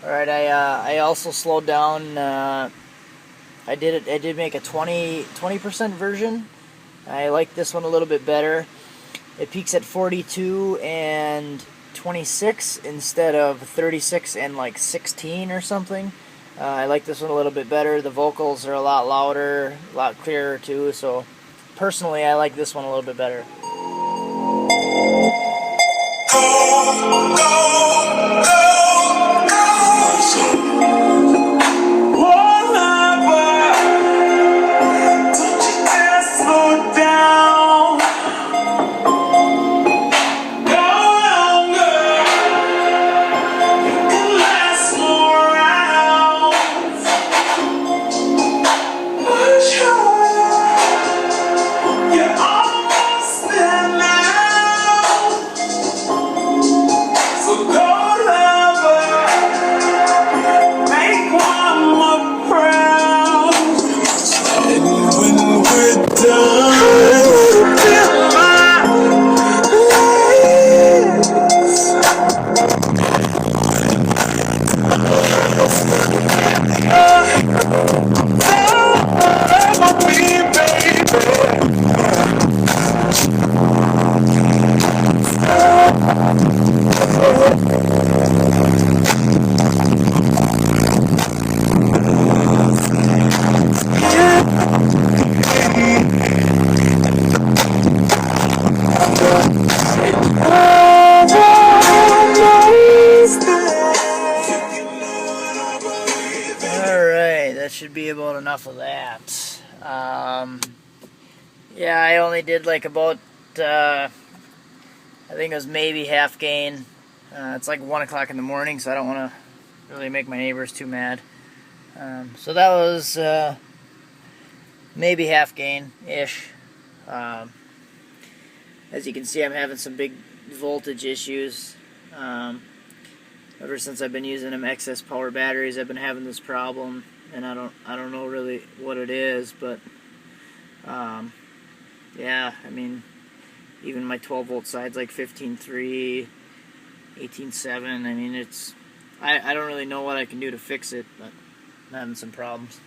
Alright, I also slowed down. I did make a 20% version. I like this one a little bit better. It peaks at 42 and 26 instead of 36 and like 16 or something. I like this one a little bit better. The vocals are a lot louder, a lot clearer too. So personally, I like this one a little bit better. Go, go, go. That should be about enough of that. Yeah, I only did like about, I think it was maybe half gain. It's like 1 o'clock in the morning, so I don't want to really make my neighbors too mad. So that was maybe half gain-ish. As you can see, I'm having some big voltage issues. Ever since I've been using them excess power batteries, I've been having this problem. And I don't know really what it is, but yeah, I mean, even my 12-volt side's like 15.3, 18.7. I mean, I don't really know what I can do to fix it, but I'm having some problems.